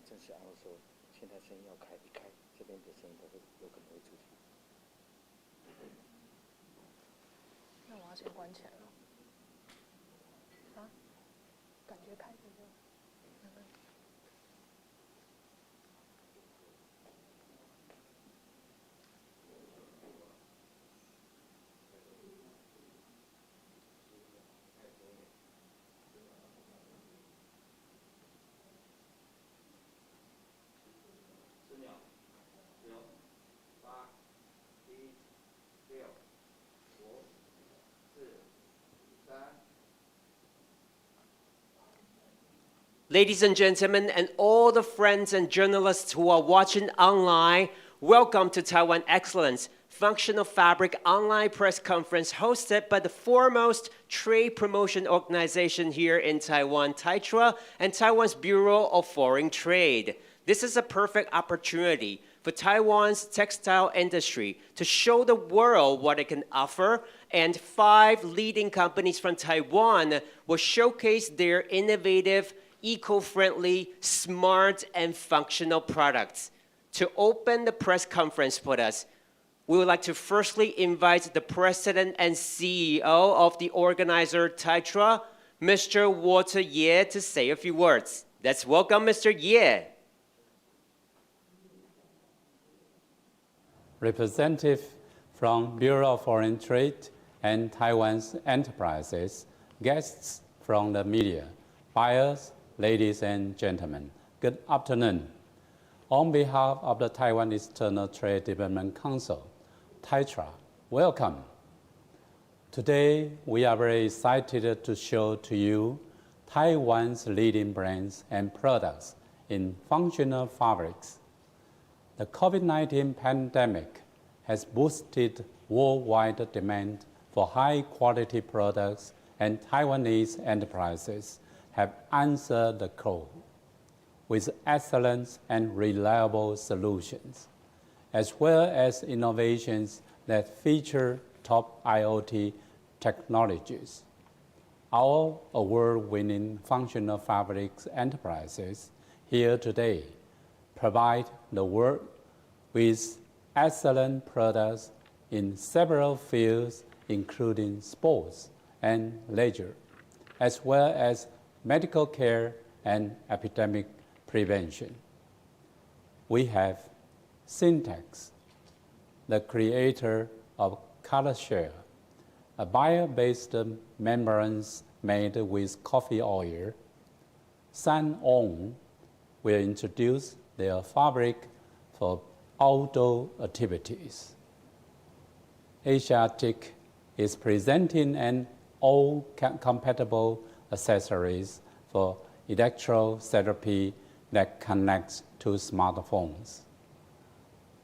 正式按的时候，现在声音要开，一开这边的声音都会有可能会出去。那我要先关起来了。啊？感觉开着就。Ladies and gentlemen, and all the friends and journalists who are watching online, welcome to Taiwan Excellence, Functional Fabric online press conference hosted by the foremost trade promotion organization here in Taiwan, TAITRA, and Taiwan's Bureau of Foreign Trade. This is a perfect opportunity for Taiwan's textile industry to show the world what it can offer, and 5 leading companies from Taiwan will showcase their innovative, eco-friendly, smart, and functional products. To open the press conference with us, we would like to firstly invite the President and CEO of the organizer TAITRA, Mr. Walter Ye, to say a few words. Let's welcome Mr. Ye. Representative from Bureau of Foreign Trade and Taiwan's enterprises, guests from the media, buyers, ladies and gentlemen, good afternoon. On behalf of the Taiwan External Trade Development Council, TAITRA, welcome. Today, we are very excited to show to you Taiwan's leading brands and products in functional fabrics. The COVID-19 pandemic has boosted worldwide demand for high-quality products, and Taiwanese enterprises have answered the call with excellent and reliable solutions, as well as innovations that feature top IoT technologies. Our award-winning functional fabrics enterprises here today provide the world with excellent products in several fields, including sports and leisure, as well as medical care and epidemic prevention. We have Singtex, the creator of Color Share, a bio-based membranes made with coffee oil. Sun-On will introduce their fabric for outdoor activities. Asiatic is presenting an all-compatible accessories for Electro Therapy that connects to smartphones.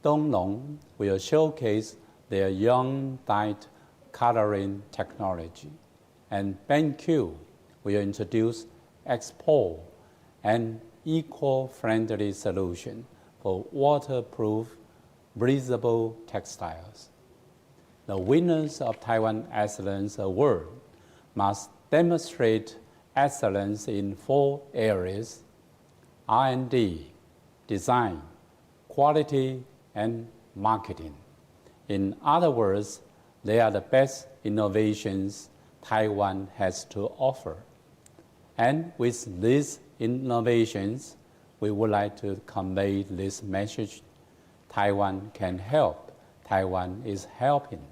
Donglong will showcase their young dyed coloring technology, and BenQ will introduce Expo, an eco-friendly solution for waterproof, breathable textiles. The winners of Taiwan Excellence Award must demonstrate excellence in 4 areas: R&D, design, quality, and marketing. In other words, they are the best innovations Taiwan has to offer. And with these innovations, we would like to convey this message: Taiwan can help, Taiwan is helping.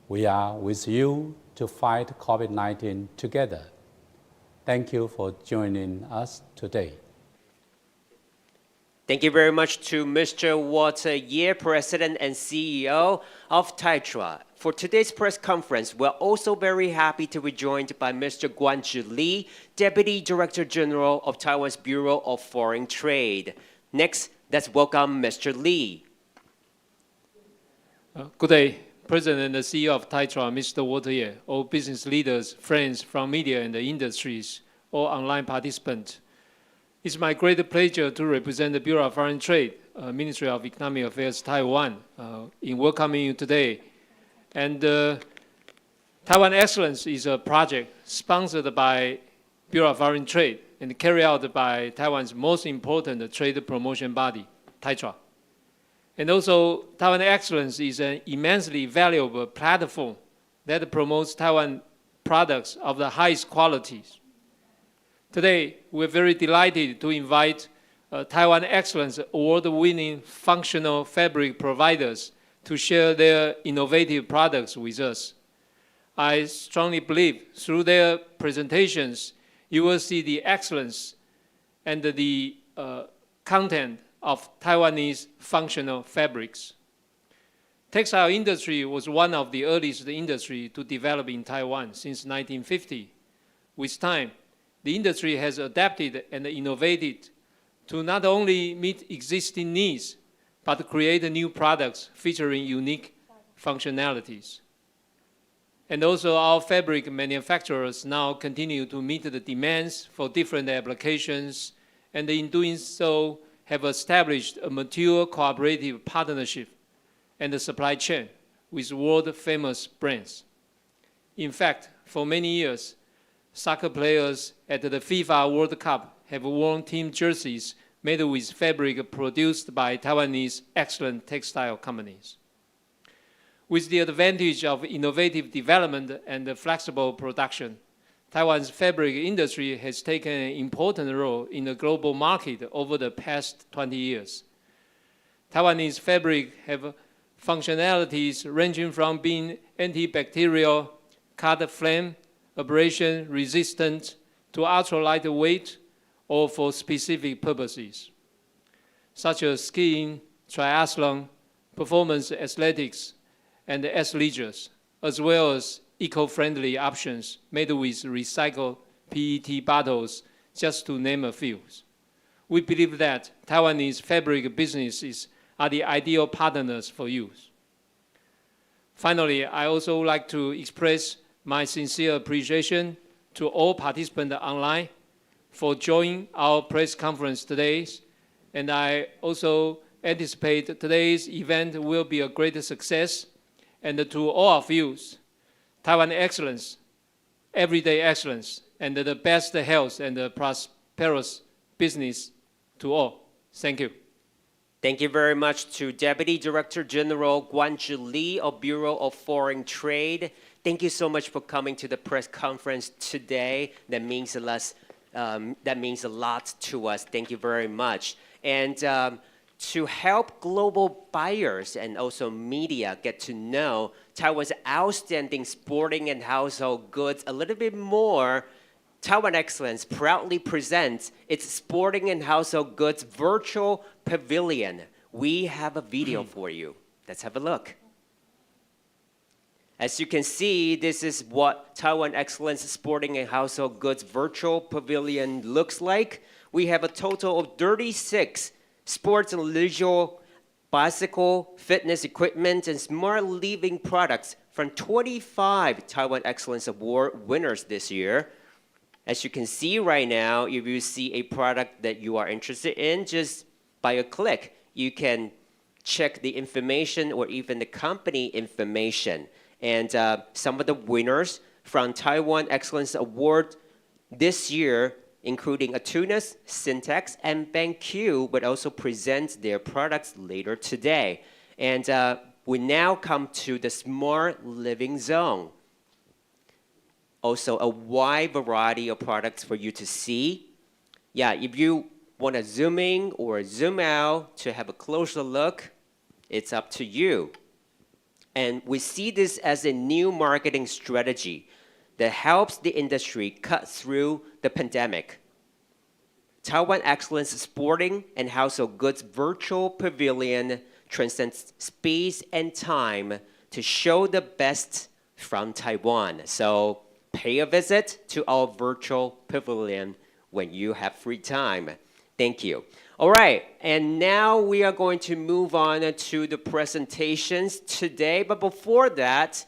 We are with you to fight COVID-19 together. Thank you for joining us today. Thank you very much to Mr. Walter Ye, President and CEO of TAITRA. For today's press conference, we're also very happy to be joined by Mr. Guanzhi Li, Deputy Director General of Taiwan's Bureau of Foreign Trade. Next, let's welcome Mr. Li. Good day, President and CEO of TAITRA, Mr. Walter Ye, all business leaders, friends from media and the industries, all online participants. It's my great pleasure to represent the Bureau of Foreign Trade, Ministry of Economic Affairs, Taiwan, in welcoming you today. And Taiwan Excellence is a project sponsored by Bureau of Foreign Trade and carried out by Taiwan's most important trade promotion body, TAITRA. And also, Taiwan Excellence is an immensely valuable platform that promotes Taiwan products of the highest qualities. Today, we're very delighted to invite Taiwan Excellence award-winning functional fabric providers to share their innovative products with us. I strongly believe through their presentations, you will see the excellence and the content of Taiwanese functional fabrics. Textile industry was one of the earliest industry to develop in Taiwan since 1950. With time, the industry has adapted and innovated to not only meet existing needs, but create new products featuring unique functionalities. And also our fabric manufacturers now continue to meet the demands for different applications, and in doing so, have established a mature cooperative partnership and a supply chain with world-famous brands. In fact, for many years, soccer players at the FIFA World Cup have worn team jerseys made with fabric produced by Taiwanese excellent textile companies. With the advantage of innovative development and flexible production, Taiwan's fabric industry has taken an important role in the global market over the past 20 years. Taiwanese fabric have functionalities ranging from being antibacterial, cut flame, abrasion resistant, to ultra lightweight, or for specific purposes, such as skiing, triathlon, performance athletics, and athleisure, as well as eco-friendly options made with recycled PET bottles, just to name a few. We believe that Taiwanese fabric businesses are the ideal partners for you. Finally, I also would like to express my sincere appreciation to all participants online for joining our press conference today. And I also anticipate today's event will be a great success. And to all of you, Taiwan Excellence, everyday excellence, and the best health and the prosperous business to all. Thank you. Thank you very much to Deputy Director General Guanzhi Li of Bureau of Foreign Trade. Thank you so much for coming to the press conference today. That means a lot to us. Thank you very much. And to help global buyers and also media get to know Taiwan's outstanding sporting and household goods a little bit more, Taiwan Excellence proudly presents its sporting and household goods virtual pavilion. We have a video for you. Let's have a look. As you can see, this is what Taiwan Excellence Sporting and Household Goods Virtual Pavilion looks like. We have a total of 36 sports and leisure, bicycle, fitness equipment, and smart living products from 25 Taiwan Excellence Award winners this year. As you can see right now, if you see a product that you are interested in, just by a click, you can check the information or even the company information. And some of the winners from Taiwan Excellence Award this year, including Atunas, Singtex, and BenQ, would also present their products later today. And we now come to the Smart Living Zone. Also, a wide variety of products for you to see. Yeah, if you want to zoom in or zoom out to have a closer look, it's up to you. And we see this as a new marketing strategy that helps the industry cut through the pandemic. Taiwan Excellence Sporting and Household Goods Virtual Pavilion transcends space and time to show the best from Taiwan. So pay a visit to our virtual pavilion when you have free time. Thank you. All right, and now we are going to move on to the presentations today. But before that,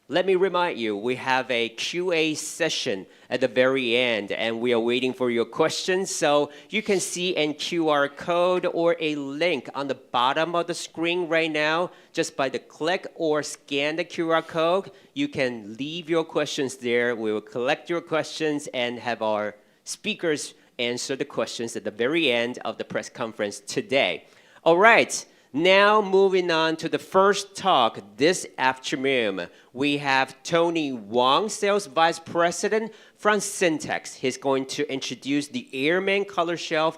let me remind you, we have a QA session at the very end, and we are waiting for your questions. So you can see a QR code or a link on the bottom of the screen right now. Just by the click or scan the QR code, you can leave your questions there. We will collect your questions and have our speakers answer the questions at the very end of the press conference today. All right, now moving on to the first talk this afternoon. We have Tony Wong, Sales Vice President from Singtex. He's going to introduce the Airman Color Shelf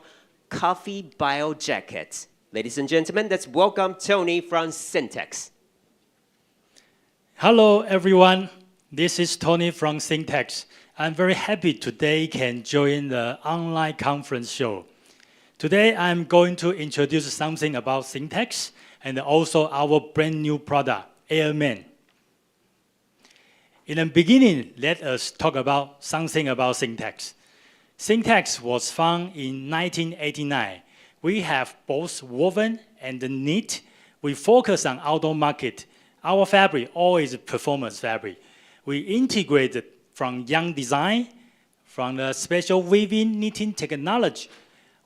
Coffee Bio Jacket. Ladies and gentlemen, let's welcome Tony from Singtex. Hello, everyone. This is Tony from Singtex. I'm very happy today can join the online conference show. Today, I'm going to introduce something about Singtex and also our brand new product, Airman. In the beginning, let us talk about something about Singtex. Singtex was founded in 1989. We have both woven and knit. We focus on outdoor market. Our fabric always performance fabric. We integrated from young design, from the special weaving knitting technology,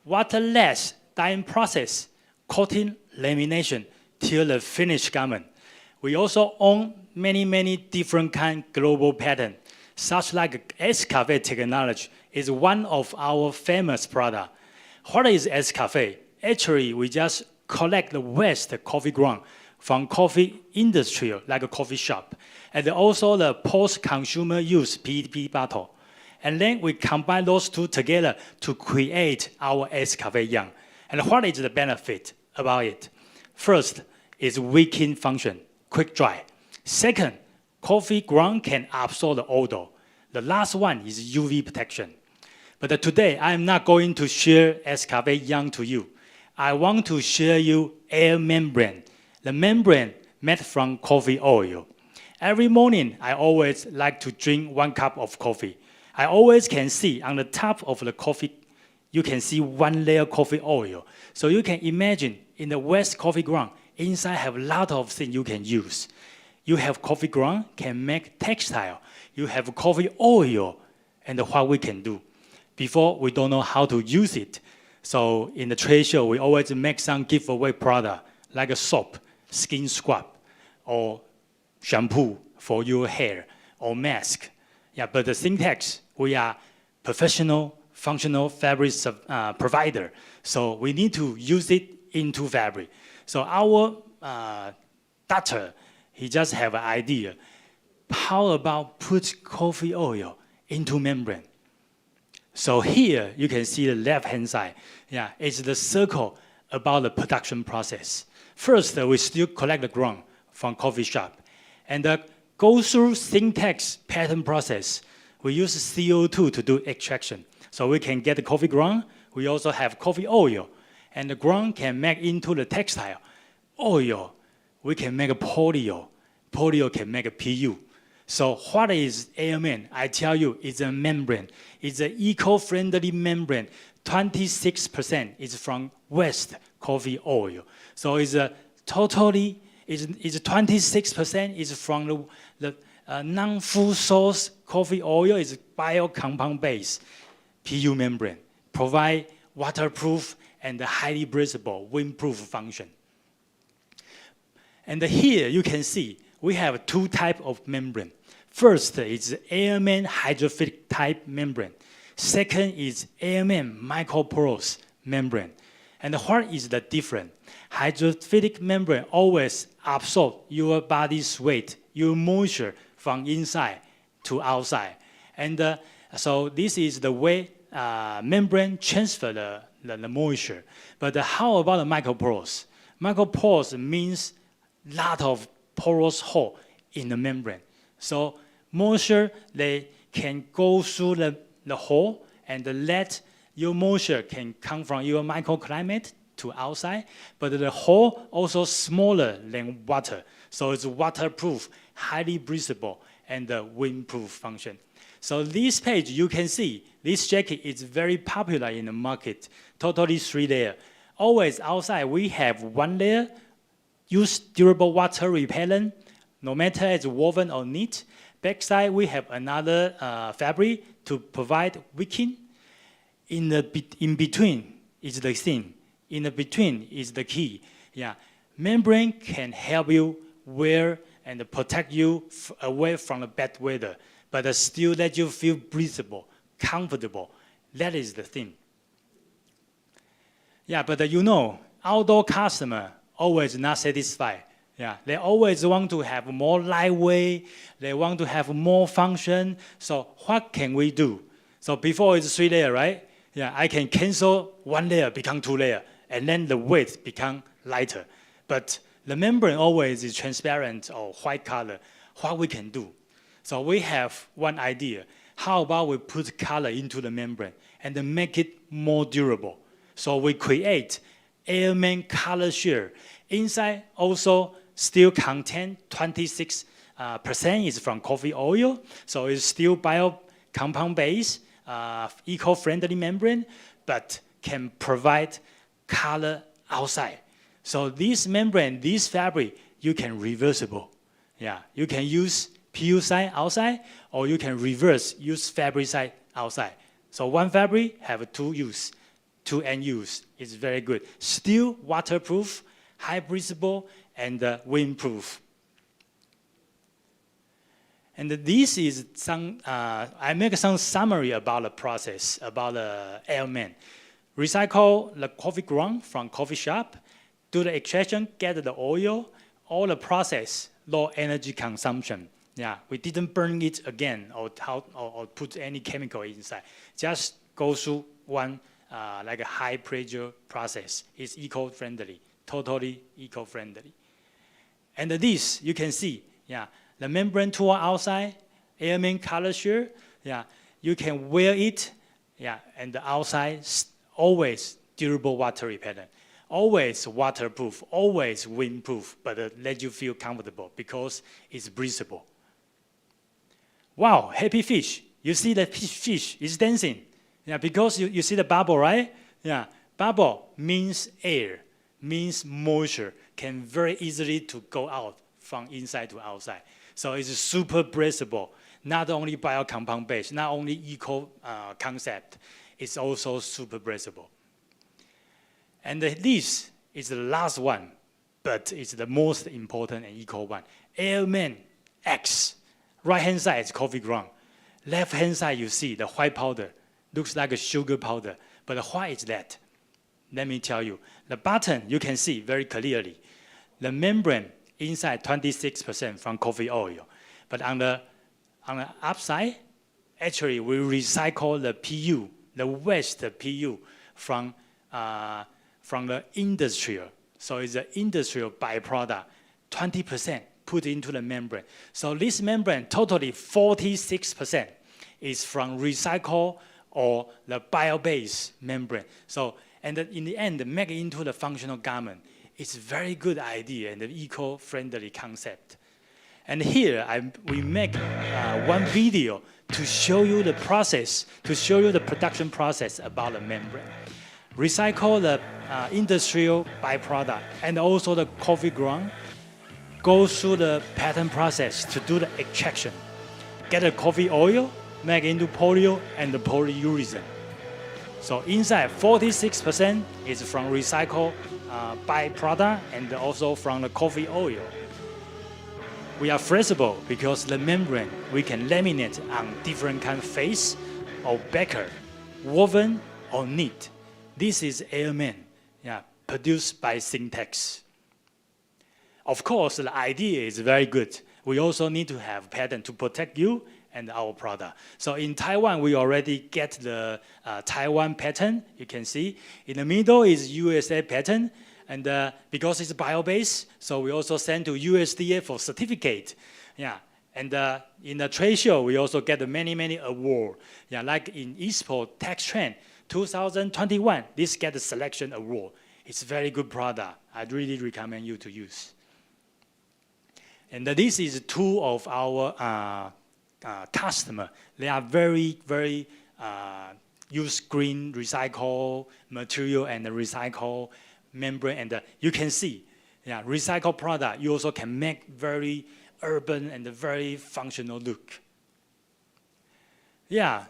waterless dyeing process, coating, lamination, till the finished garment. We also own many different kind global patterns, such like Escafe technology is one of our famous products. What is Escafe? Actually, we just collect the waste coffee ground from coffee industry, like a coffee shop, and also the post-consumer use PET bottle. And then we combine those two together to create our Escafe yarn. And what is the benefit about it? First is wicking function, quick dry. Second, coffee ground can absorb the odor. The last one is UV protection. But today, I'm not going to share Escafe yarn to you. I want to share you air membrane. The membrane made from coffee oil. Every morning, I always like to drink 1 cup of coffee. I always can see on the top of the coffee, you can see 1 layer coffee oil. So you can imagine in the West coffee ground, inside have a lot of things you can use. You have coffee ground, can make textile. You have coffee oil, and what we can do. Before, we don't know how to use it. So in the trade show, we always make some giveaway product, like a soap, skin scrub, or shampoo for your hair, or mask. Yeah, but the Singtex, we are professional, functional fabric provider. So we need to use it into fabric. So our doctor, he just have an idea. How about put coffee oil into membrane? So here, you can see the left-hand side. Yeah, it's the circle about the production process. First, we still collect the ground from coffee shop. And go through Singtex pattern process. We use CO2 to do extraction. So we can get the coffee ground. We also have coffee oil. And the ground can make into the textile. Oil, we can make a polyol. Polyol can make a PU. So what is Airman? I tell you, it's a membrane. It's an eco-friendly membrane. 26% is from West coffee oil. So it's a totally, it's 26% is from the non-food source coffee oil. Is bio-compound based PU membrane. Provide waterproof and highly breathable, windproof function. And here you can see we have 2 types of membrane. First is Airman hydrophilic type membrane. Second is Airman microporous membrane. And what is the difference? Hydrophilic membrane always absorb your body's sweat, your moisture from inside to outside. And so this is the way membrane transfer the moisture. But how about the microporous? Microporous means lot of porous hole in the membrane. So moisture, they can go through the hole and let your moisture can come from your microclimate to outside, but the hole also smaller than water. So it's waterproof, highly breathable, and windproof function. So this page, you can see, this jacket is very popular in the market, totally 3 layer. Always outside, we have 1 layer, use durable water repellent, no matter it's woven or knit. Backside, we have another fabric to provide wicking. In between is the thing. In the between is the key. Yeah, membrane can help you wear and protect you away from the bad weather, but still let you feel breathable, comfortable, That is the thing. Yeah, but you know, outdoor customer always not satisfied. Yeah, they always want to have more lightweight. They want to have more function. So what can we do? So before it's 3 layer, right? Yeah, I can cancel 1 layer, become 2 layer, and then the weight become lighter. But the membrane always is transparent or white color. What we can do? So we have one idea. How about we put color into the membrane and then make it more durable? So we create Airman color shear. Inside also still contain 26% is from coffee oil. So it's still bio compound based, eco-friendly membrane, but can provide color outside. So this membrane, this fabric, you can reversible. Yeah, you can use PU side outside, or you can reverse, use fabric side outside. So one fabric have 2 use, 2 end use. It's very good. Still waterproof, high breathable, and windproof. And this is some, I make some summary about the process, about the Airman. Recycle the coffee ground from coffee shop, do the extraction, get the oil, all the process, low energy consumption. Yeah, we didn't burn it again or put any chemical inside. Just go through one like a high pressure process. It's eco-friendly, totally eco-friendly. And this, you can see, yeah, the membrane tool outside, Airman color shear, yeah, you can wear it, yeah, and the outside always durable water repellent, always waterproof, always windproof, but let you feel comfortable because it's breathable. Wow, happy fish. You see the fish is dancing. Yeah, because you see the bubble, right? Yeah, bubble means air, means moisture, can very easily to go out from inside to outside. So it's super breathable, not only bio-compound based, not only eco concept, it's also super breathable. And this is the last one, but it's the most important and eco one. Airman X. Right-hand side is coffee ground. Left-hand side, you see the white powder. Looks like a sugar powder. But why is that? Let me tell you. The bottom, you can see very clearly. The membrane inside 26% from coffee oil. But on the upside, actually, we recycle the PU, the waste PU from the industrial. So it's an industrial byproduct, 20%. Put into the membrane. So this membrane, totally 46% is from recycle or the bio-based membrane. So, and then in the end, make it into the functional garment. It's a very good idea and an eco-friendly concept. And here, we make one video to show you the process, to show you the production process about the membrane. Recycle the industrial byproduct and also the coffee ground. Go through the pattern process to do the extraction. Get the coffee oil, make it into polyol and the polyurethane. So inside, 46% is from recycled byproduct and also from the coffee oil. We are flexible because the membrane, we can laminate on different kind of face or backer, woven or knit. This is Airman, yeah, produced by Singtex. Of course, the idea is very good. We also need to have patent to protect you and our product. So in Taiwan, we already get the Taiwan patent. You can see in the middle is USA patent, and because it's bio-based, so we also send to USDA for certificate. Yeah, and in the trade show, we also get many awards. Yeah, like in Expo Tech Trend 2021, this get the selection award. It's a very good product. I really recommend you to use. And this is two of our customers. They are very use green recycle material and recycle membrane. And you can see, yeah, recycled product, you also can make very urban and very functional look. Yeah,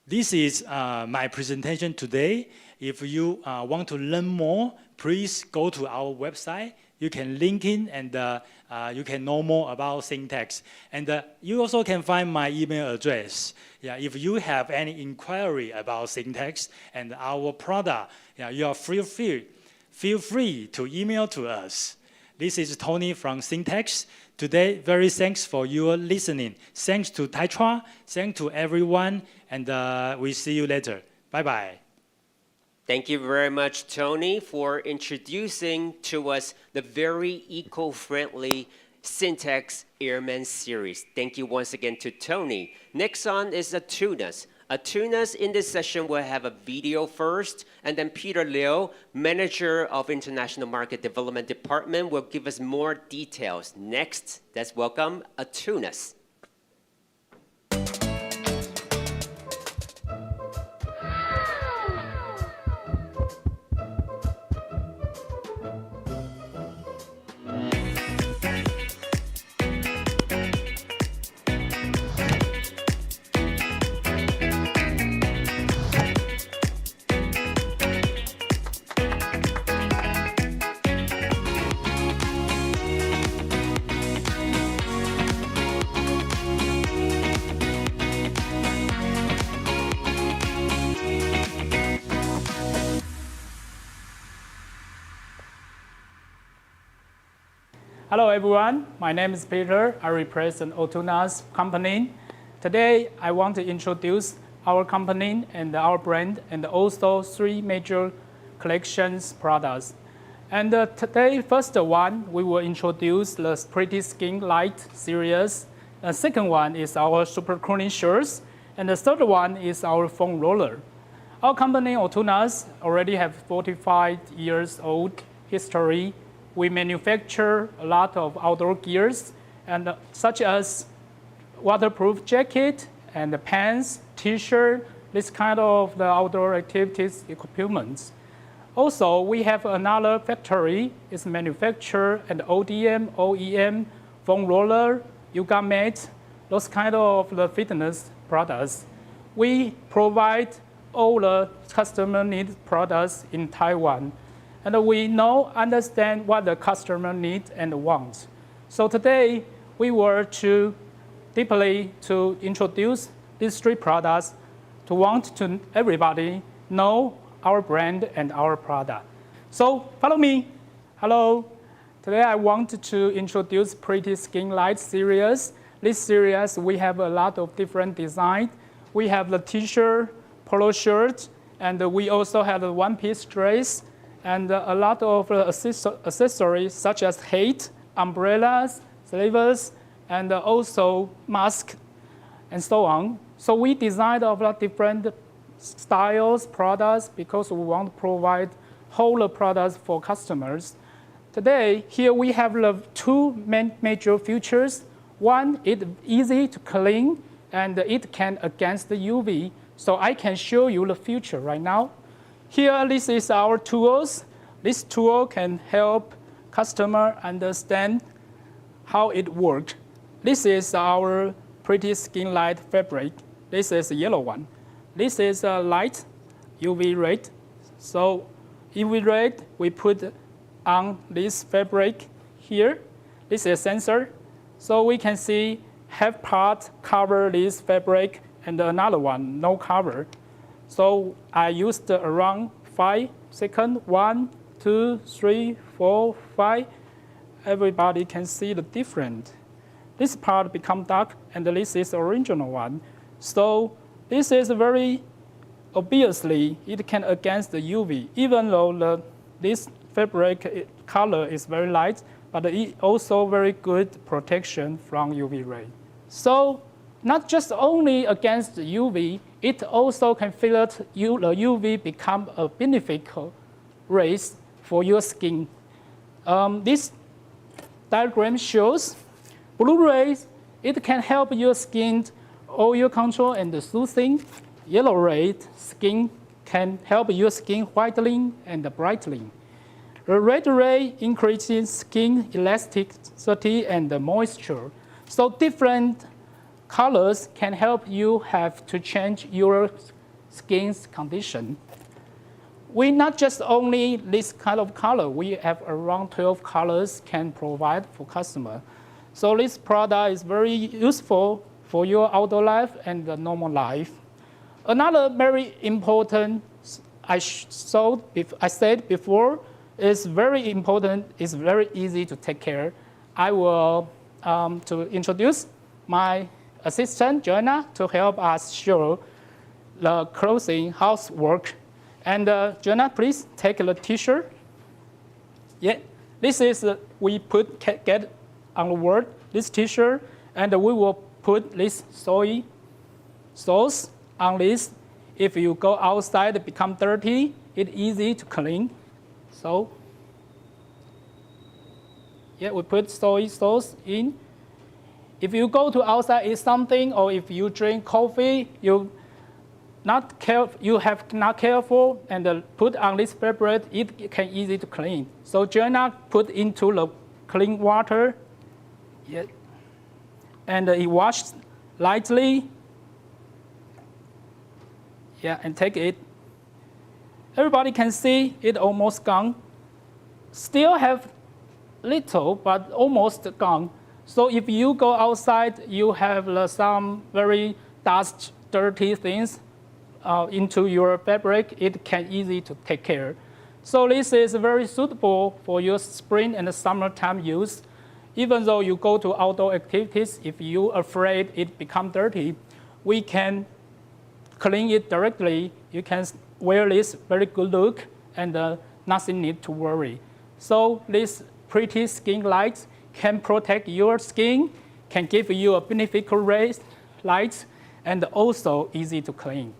this is my presentation today. If you want to learn more, please go to our website. you can link in and you can know more about Singtex. And you also can find my email address. Yeah, if you have any inquiry about Singtex and our product, yeah, you are feel free to email to us. This is Tony from Singtex. Today, very thanks for your listening. Thanks to Taiwan, thanks to everyone, and we see you later. Bye-bye. Thank you very much, Tony, for introducing to us the very eco-friendly Singtex Airman series. Thank you once again to Tony. Next on is Atunas. Atunas in this session will have a video first, and then Peter Liu, Manager of International Market Development Department, will give us more details. Next, let's welcome Atunas. Hello everyone, my name is Peter. I represent Atunas company. Today I want to introduce our company and our brand and also 3 major collections products. And today, first one, we will introduce the Pretty Skin Light series. The second one is our super cooling shirts. And the third one is our foam roller. Our company, Atunas, already have 45 years old history. We manufacture a lot of outdoor gears, and such as waterproof jacket and pants, t-shirt, this kind of the outdoor activities equipment. Also, we have another factory. It's manufacture and ODM, OEM, foam roller, yoga mat, those kind of the fitness products. We provide all the customer need products in Taiwan. And we understand what the customer needs and wants. So today, we were to deeply to introduce these 3 products to want to everybody know our brand and our product. So follow me. Hello. Today I want to introduce Pretty Skin Light series. This series, we have a lot of different designs. We have the t-shirt, polo shirt, and we also have the one-piece dress, and a lot of accessories such as hat, umbrellas, sleeves, and also mask, and so on. So we designed a lot of different styles, products, because we want to provide whole products for customers. Today, here we have the 2 major features. One, it's easy to clean, and it can against the UV. So I can show you the feature right now. Here, this is our tools. This tool can help customer understand how it works. This is our Pretty Skin Light fabric. This is a yellow one. This is a light UV red. So UV red, we put on this fabric here. This is a sensor. So we can see half part cover this fabric and another one no cover. So I used around 5 seconds. 1, 2, 3, 4, 5. Everybody can see the difference. This part become dark, and this is the original one. So this is very obviously it can against the UV, even though this fabric color is very light, but it also very good protection from UV ray. So not just only against the UV, it also can filter the UV become a beneficial rays for your skin. This diagram shows blue rays, it can help your skin oil control and soothing. Yellow ray skin can help your skin whitening and brightening. The red ray increases skin elasticity and moisture. So different colors can help you have to change your skin's condition. we not just only this kind of color, we have around 12 colors can provide for customer. So this product is very useful for your outdoor life and the normal life. Another very important, I said before, is very important, it's very easy to take care. I will to introduce my assistant, Joanna, to help us show the clothing housework. And Joanna, please take the t-shirt. Yeah, this is, we get on the word, this t-shirt, and we will put this soy sauce on this. If you go outside, it become dirty, it's easy to clean. So, yeah, we put soy sauce in. If you go to outside eat something, or if you drink coffee, you have not careful and put on this fabric, it can easy to clean. So Joanna put into the clean water, yeah, and it washed lightly, yeah, and take it. Everybody can see it almost gone. Still have little, but almost gone. So if you go outside, you have some very dust, dirty things into your fabric, it can easy to take care. So this is very suitable for your spring and summertime use. Even though you go to outdoor activities, if you're afraid it become dirty, we can clean it directly. You can wear this very good look and nothing need to worry. So this pretty skin light can protect your skin, can give you a beneficial rays, light, and also easy to clean.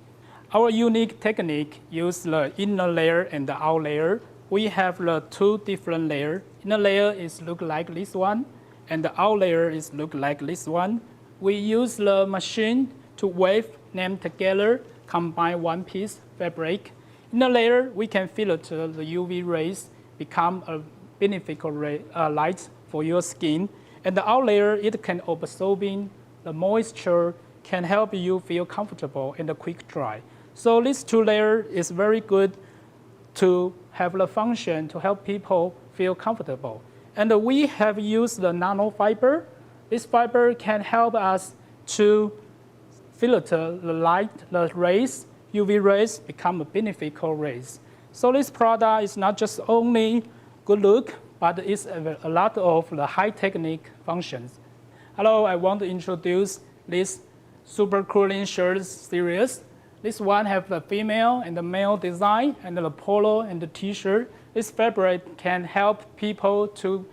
Our unique technique uses the inner layer and the outer layer. We have the two different layers. Inner layer is look like this one, and the outer layer is look like this one. We use the machine to wave them together, combine one piece fabric. Inner layer, we can filter the UV rays, become a beneficial light for your skin. And the outer layer, it can absorb the moisture, can help you feel comfortable and quick dry. So this two layer is very good to have the function to help people feel comfortable. And we have used the nano fiber. This fiber can help us to filter the light, the rays, UV rays become beneficial rays. So this product is not just only good look, but it's a lot of the high technique functions. Hello, I want to introduce this super cooling shirts series. This one have the female and the male design, and the polo and the t-shirt. This fabric can help people to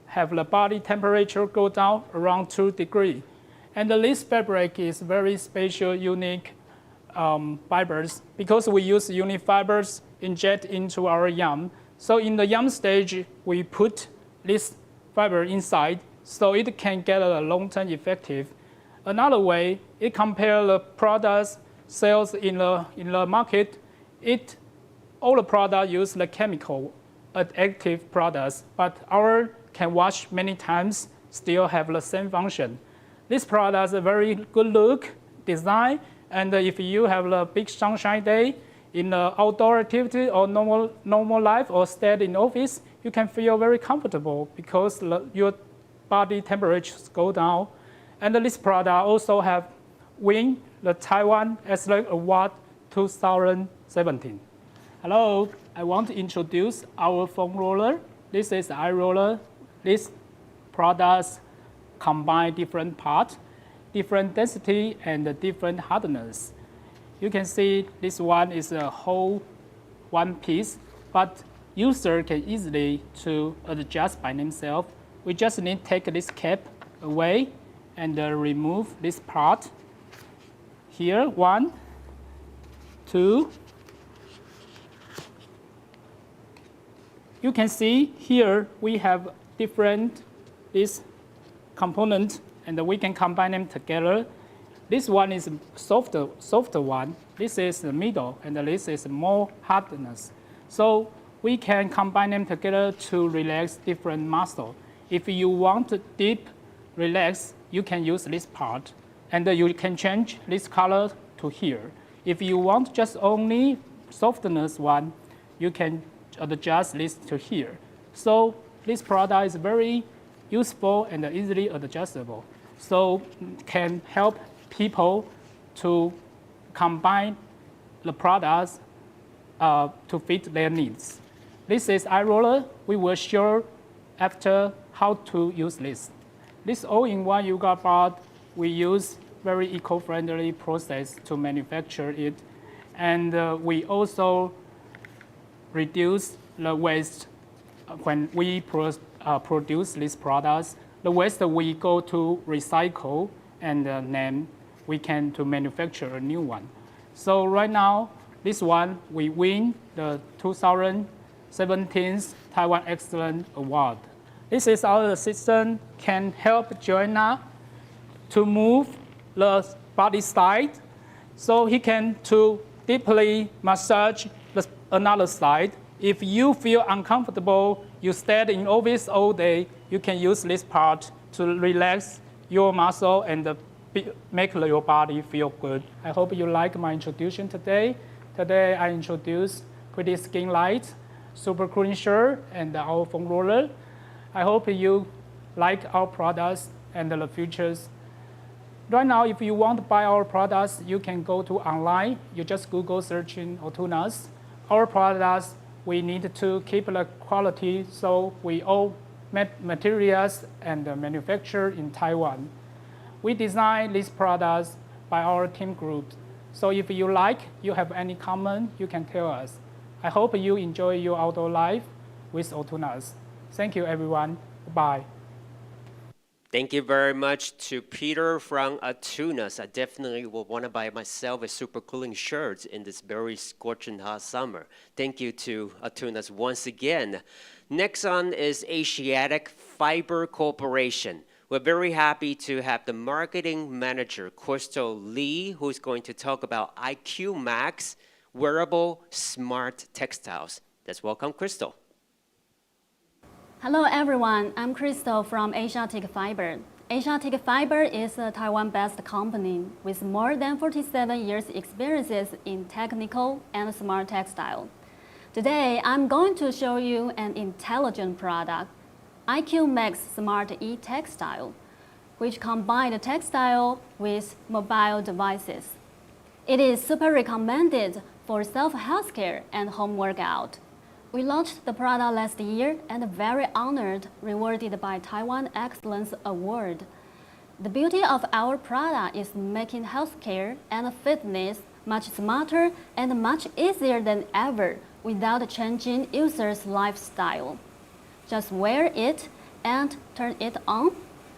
have the body temperature go down around 2 degrees. And this fabric is very special, unique fibers, because we use unique fibers inject into our yarn. So in the yarn stage, we put this fiber inside, so it can get a long-term effective. Another way, it compares the products sales in the market. All the products use the chemical active products, but our can wash many times, still have the same function. This product is a very good look, design, and if you have a big sunshine day in the outdoor activity or normal life or stay in office, you can feel very comfortable because your body temperatures go down. And this product also have win the Taiwan Excellence Award 2017. Hello, I want to introduce our foam roller. This is eye roller. These products combine different parts, different density, and different hardness. You can see this one is a whole one piece, but user can easily to adjust by themselves. We just need to take this cap away and remove this part. Here, 1, 2. You can see here we have different this component, and we can combine them together. This one is softer one. This is the middle, and this is more hardness. So we can combine them together to relax different muscle. If you want to deep relax, you can use this part, and you can change this color to here. If you want just only softness one, you can adjust this to here. So this product is very useful and easily adjustable. So can help people to combine the products to fit their needs. This is eye roller. We will show after how to use this. This all-in-one yoga bar, we use very eco-friendly process to manufacture it. And we also reduce the waste when we produce these products. The waste we go to recycle, and then we can to manufacture a new one. So right now, this one, we win the 2017 Taiwan Excellence Award. This is our assistant, can help Joanna to move the body side, so he can to deeply massage another side. If you feel uncomfortable, you stayed in office all day, you can use this part to relax your muscle and make your body feel good. I hope you like my introduction today. Today I introduced Pretty Skin Light, Super Cooling Shirt, and our foam roller. I hope you like our products and the futures. Right now, if you want to buy our products, you can go to online. You just Google searching Otunas. Our products, we need to keep the quality, so we all materials and manufacture in Taiwan. We design these products by our team group. So if you like, you have any comment, you can tell us. I hope you enjoy your outdoor life with Otunas. Thank you, everyone. Bye. Thank you very much to Peter from Otunas. I definitely will want to buy myself a super cooling shirt in this very scorching hot summer. Thank you to Otunas once again. Next on is Asiatic Fiber Corporation. We're very happy to have the marketing manager, Crystal Lee, who's going to talk about IQ Max wearable smart textiles. Let's welcome Crystal. Hello everyone, I'm Crystal from Asiatic Fiber. Asiatic Fiber is a Taiwan-based company with more than 47 years experiences in technical and smart textile. Today, I'm going to show you an intelligent product, IQ Max Smart E-Textile, which combines textile with mobile devices. It is super recommended for self-healthcare and home workout. We launched the product last year and very honored, rewarded by Taiwan Excellence Award. The beauty of our product is making healthcare and fitness much smarter and much easier than ever without changing users' lifestyle. Just wear it and turn it on.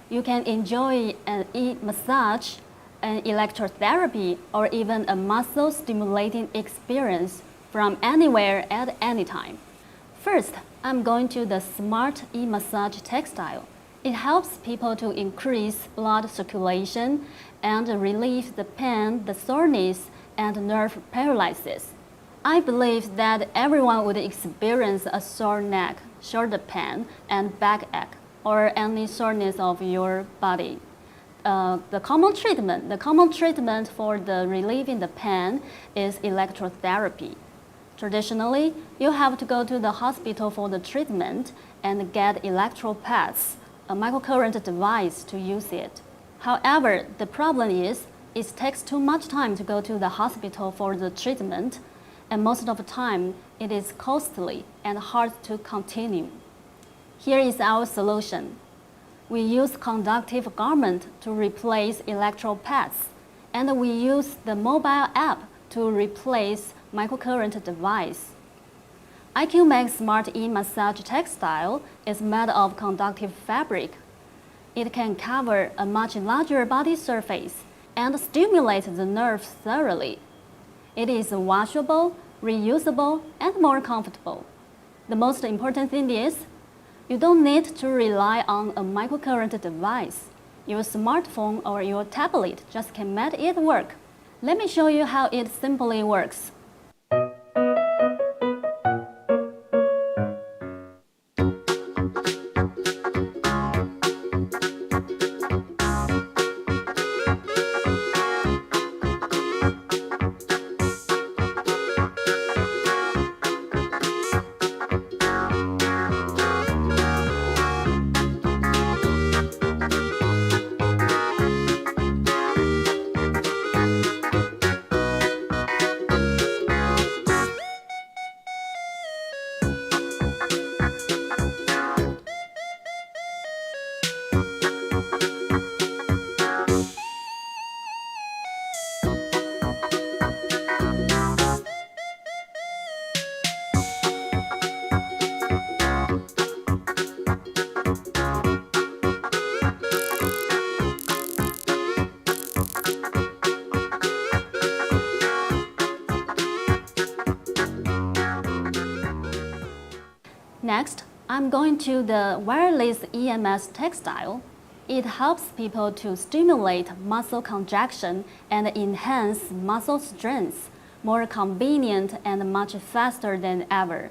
You can enjoy an e-massage, an electro therapy, or even a muscle stimulating experience from anywhere at any time. First, I'm going to the Smart E-Massage Textile. It helps people to increase blood circulation and relieve the pain, the soreness, and nerve paralysis. I believe that everyone would experience a sore neck, shoulder pain, and backache, or any soreness of your body. The common treatment for the relieving the pain is electrotherapy. Traditionally, you have to go to the hospital for the treatment and get electropads, a microcurrent device to use it. However, the problem is it takes too much time to go to the hospital for the treatment, and most of the time it is costly and hard to continue. Here is our solution. We use conductive garment to replace electropads, and we use the mobile app to replace microcurrent device. IQ Max Smart E-Massage Textile is made of conductive fabric. It can cover a much larger body surface and stimulate the nerves thoroughly. It is washable, reusable, and more comfortable. The most important thing is, you don't need to rely on a microcurrent device. Your smartphone or your tablet just can make it work. Let me show you how it simply works. Next, I'm going to the wireless Ems Textile. It helps people to stimulate muscle contraction and enhance muscle strength, more convenient and much faster than ever.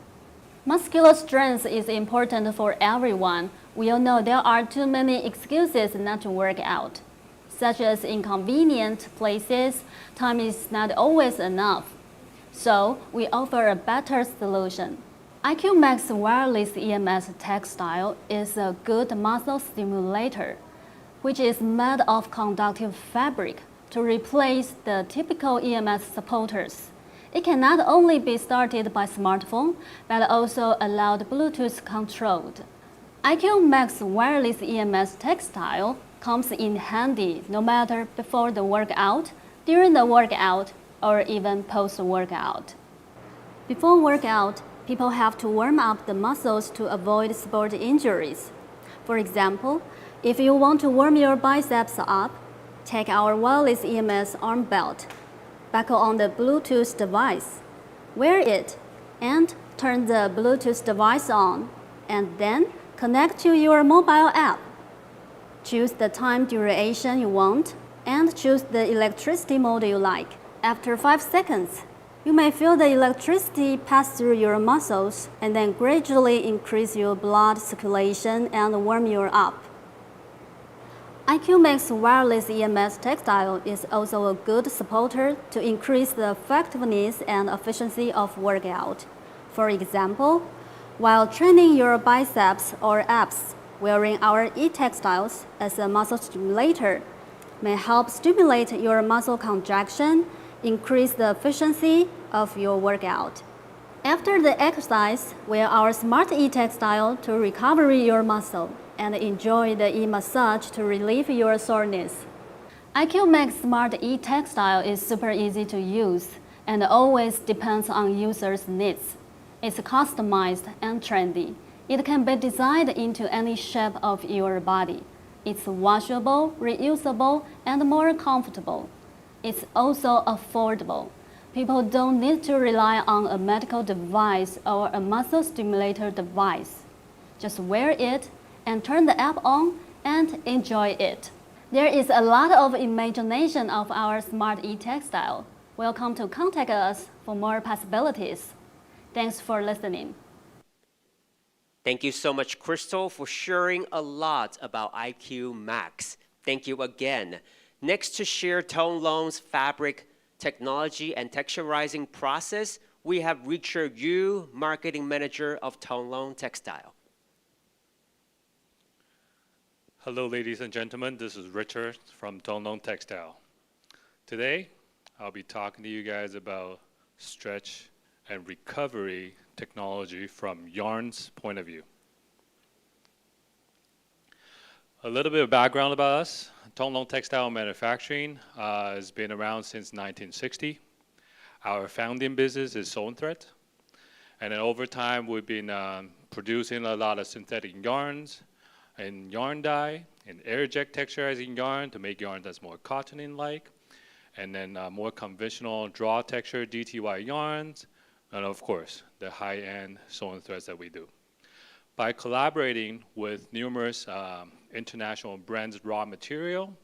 Muscular strength is important for everyone. We all know there are too many excuses not to work out, such as inconvenient places, time is not always enough. So we offer a better solution. IQ Max Wireless Ems Textile is a good muscle stimulator, which is made of conductive fabric to replace the typical EMS supporters. It can not only be started by smartphone, but also allowed Bluetooth controlled. IQ Max Wireless EMS Textile comes in handy no matter before the workout, during the workout, or even post-workout. Before workout, people have to warm up the muscles to avoid sport injuries. For example, if you want to warm your biceps up, take our wireless EMS arm belt, buckle on the Bluetooth device, wear it, and turn the Bluetooth device on, and then connect to your mobile app. Choose the time duration you want, and choose the electricity mode you like. After 5 seconds, you may feel the electricity pass through your muscles and then gradually increase your blood circulation and warm you up. IQ Max Wireless EMS Textile is also a good supporter to increase the effectiveness and efficiency of workout. For example, while training your biceps or abs, wearing our e-textiles as a muscle stimulator may help stimulate your muscle contraction, increase the efficiency of your workout. After the exercise, wear our Smart e-textile to recover your muscle and enjoy the e-massage to relieve your soreness. IQ Max Smart e-textile is super easy to use and always depends on users' needs. It's customized and trendy. It can be designed into any shape of your body. It's washable, reusable, and more comfortable. It's also affordable. People don't need to rely on a medical device or a muscle stimulator device. Just wear it and turn the app on and enjoy it. There is a lot of imagination of our Smart e-textile. Welcome to contact us for more possibilities. Thanks for listening. Thank you so much, Crystal, for sharing a lot about IQ Max. Thank you again. Next to share Tone Loan's fabric technology and texturizing process, we have Richard Yu, Marketing Manager of Tone Loan Textile. Hello, ladies and gentlemen. This is Richard from Tone Loan Textile. Today, I'll be talking to you guys about stretch and recovery technology from yarn's point of view. A little bit of background about us. Tone Loan Textile Manufacturing has been around since 1960. Our founding business is sewn thread. And then over time, we've been producing a lot of synthetic yarns and yarn dye and air-jet texturizing yarn to make yarn that's more cottoning-like. And then more conventional draw texture DTY yarns. And of course, the high-end sewn threads that we do. By collaborating with numerous international brands raw material,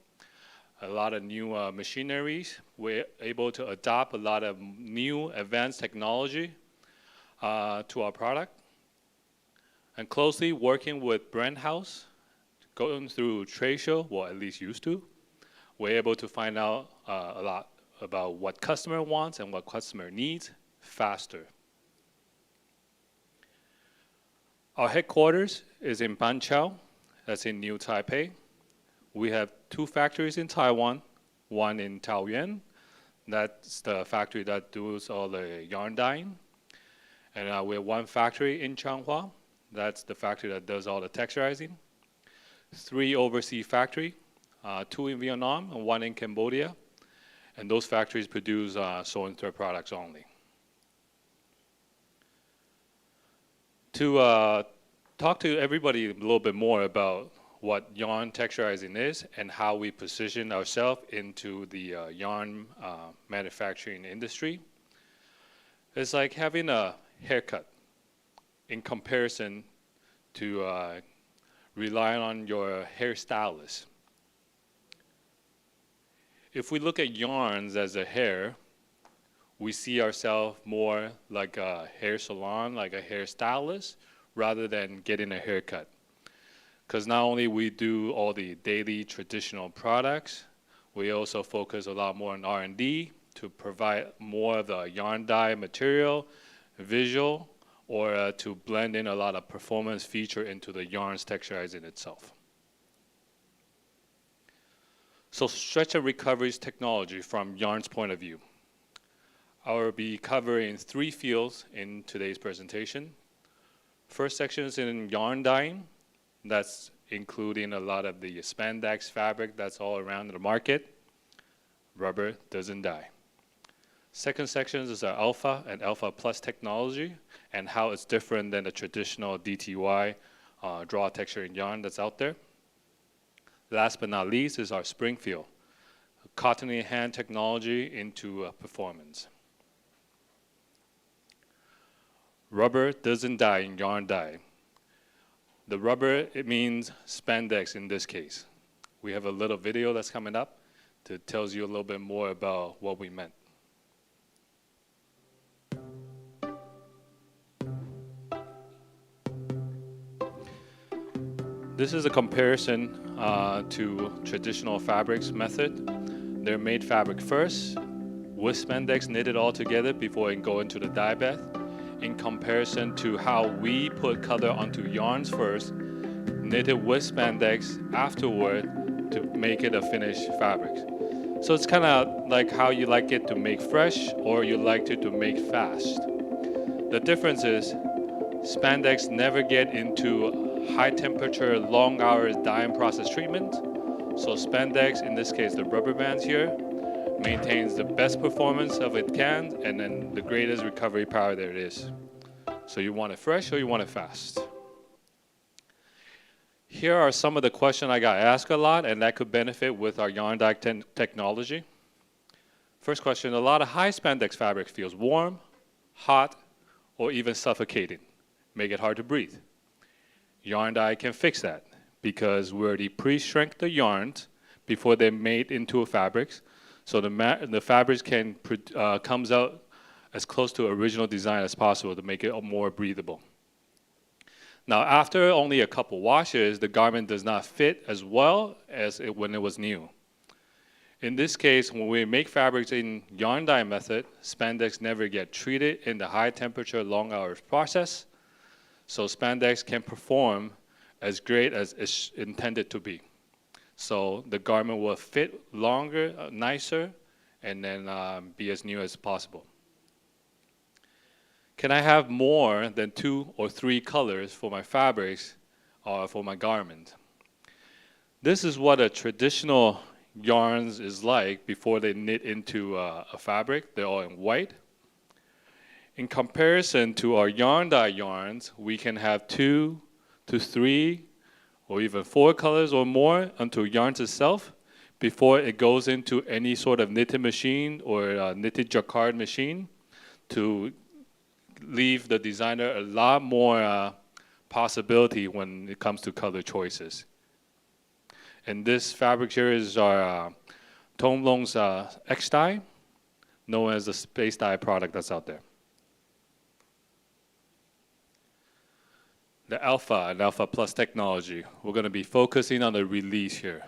a lot of new machineries, we're able to adopt a lot of new advanced technology to our product. And closely working with brand house, going through trade show, well, at least used to, we're able to find out a lot about what customer wants and what customer needs faster. Our headquarters is in Banqiao, that's in New Taipei. We have 2 factories in Taiwan, one in Taoyuan, that's the factory that does all the yarn dyeing. And we have 1 factory in Changhua, that's the factory that does all the texturizing. 3 overseas factories, 2 in Vietnam and 1 in Cambodia. And those factories produce sewn thread products only. To talk to everybody a little bit more about what yarn texturizing is and how we position ourselves into the yarn manufacturing industry. It's like having a haircut in comparison to rely on your hairstylist. If we look at yarns as a hair, we see ourselves more like a hair salon, like a hairstylist, rather than getting a haircut. Because not only we do all the daily traditional products, we also focus a lot more on R&D to provide more of the yarn dye material, visual, or to blend in a lot of performance feature into the yarn's texturizing itself. So stretch and recovery's technology from yarn's point of view. I will be covering 3 fields in today's presentation. First section is in yarn dyeing. That's including a lot of the spandex fabric that's all around the market. Rubber doesn't dye. Second section is our alpha and alpha plus technology and how it's different than the traditional DTY draw texturing yarn that's out there. Last but not least is our Springfield, cotton in hand technology into performance. Rubber doesn't dye in yarn dye. The rubber, it means spandex in this case. We have a little video that's coming up that tells you a little bit more about what we meant. This is a comparison to traditional fabrics method. They're made fabric first, with spandex knitted all together before it go into the dye bath, in comparison to how we put color onto yarns first, knitted with spandex afterward to make it a finished fabric. So it's kind of like how you like it to make fresh or you like it to make fast. The difference is spandex never get into high temperature, long hours dyeing process treatment. So spandex, in this case the rubber bands here, maintains the best performance of it can and then the greatest recovery power there is. So you want it fresh or you want it fast? Here are some of the questions I got asked a lot and that could benefit with our yarn dye technology. First question, a lot of high spandex fabric feels warm, hot, or even suffocating, make it hard to breathe. Yarn dye can fix that because we already pre-shrink the yarns before they're made into a fabrics, so the fabrics can comes out as close to original design as possible to make it more breathable. Now, after only a couple washes, the garment does not fit as well as when it was new. In this case, when we make fabrics in yarn dye method, spandex never get treated in the high temperature, long hours process, so spandex can perform as great as it's intended to be. So the garment will fit longer, nicer, and then be as new as possible. Can I have more than 2 or 3 colors for my fabrics or for my garment? This is what a traditional yarns is like before they knit into a fabric. They're all in white. In comparison to our yarn dye yarns, we can have 2 to 3 or even 4 colors or more onto yarns itself before it goes into any sort of knitted machine or knitted jacquard machine to leave the designer a lot more possibility when it comes to color choices. And this fabric here is our Tonglong's X dye, known as the space dye product that's out there. The alpha and alpha plus technology, we're going to be focusing on the release here.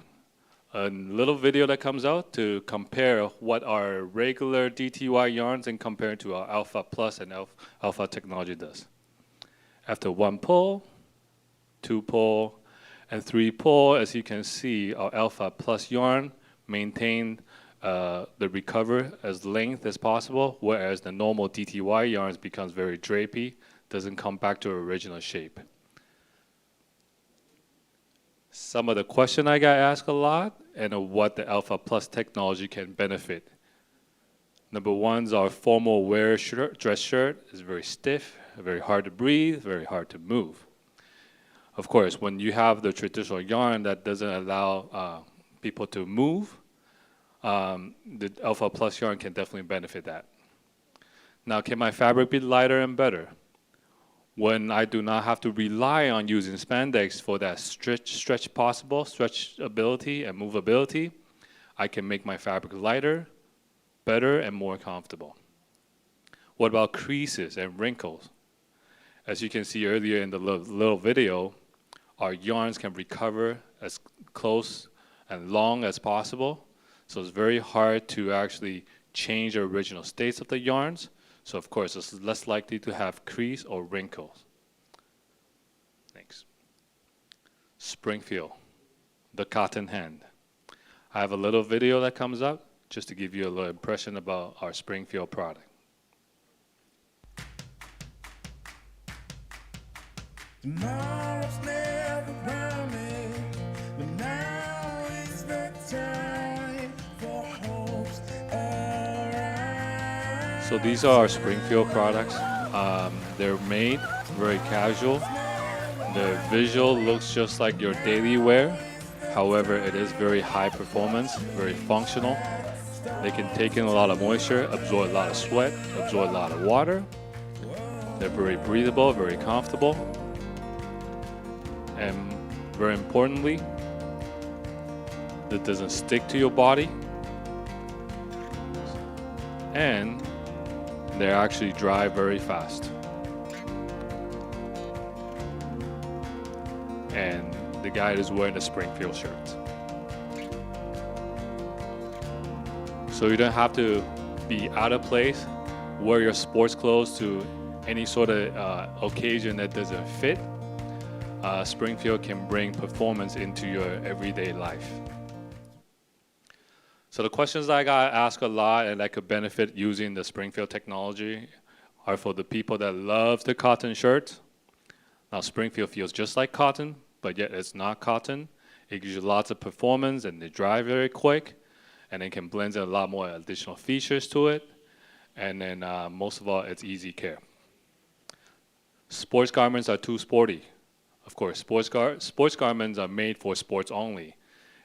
A little video that comes out to compare what our regular DTY yarns and compare to our alpha plus and alpha technology does. After 1 pull, 2 pull, and 3 pull, as you can see, our alpha plus yarn maintain the recover as length as possible, whereas the normal DTY yarns becomes very drapey, doesn't come back to original shape. Some of the question I got asked a lot and what the Alpha Plus technology can benefit. Number 1 is our formal wear shirt, dress shirt is very stiff, very hard to breathe, very hard to move. Of course, when you have the traditional yarn that doesn't allow people to move, the Alpha Plus yarn can definitely benefit that. Now, can my fabric be lighter and better? when I do not have to rely on using spandex for that stretchability and movability, I can make my fabric lighter, better, and more comfortable. What about creases and wrinkles? As you can see earlier in the little video, our yarns can recover as close and long as possible. So it's very hard to actually change the original states of the yarns. So of course, it's less likely to have crease or wrinkles. Next. Springfield, the cotton hand. I have a little video that comes up just to give you a little impression about our Springfield product. Tomorrow's never promised, but now is the time for hopes arise. So these are our Springfield products. They're made very casual. The visual looks just like your daily wear. However, it is very high performance, very functional. They can take in a lot of moisture, absorb a lot of sweat, absorb a lot of water. They're very breathable, very comfortable. And very importantly, it doesn't stick to your body. And they actually dry very fast. And the guy is wearing a Springfield shirt. So you don't have to be out of place, wear your sports clothes to any sort of occasion that doesn't fit. Springfield can bring performance into your everyday life. So the questions I got asked a lot and that could benefit using the Springfield technology are for the people that love the cotton shirt. Now Springfield feels just like cotton, but yet it's not cotton. It gives you lots of performance and they dry very quick, and it can blend in a lot more additional features to it. And then most of all, it's easy care. Sports garments are too sporty. Of course, sports garments are made for sports only.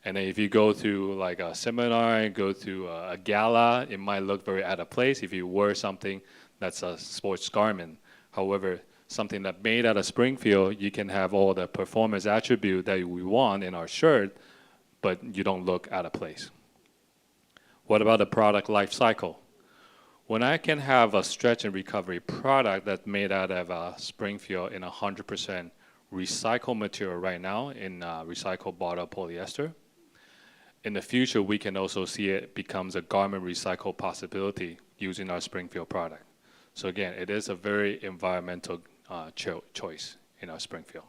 And then if you go to like a seminar, go to a gala, it might look very out of place if you wear something that's a sports garment. However, something that's made out of Springfield, you can have all the performance attribute that we want in our shirt, but you don't look out of place. What about the product life cycle? When I can have a stretch and recovery product that's made out of Springfield in 100% recycled material right now in recycled bottle polyester, in the future we can also see it becomes a garment recycle possibility using our Springfield product. So again, it is a very environmental choice in our Springfield.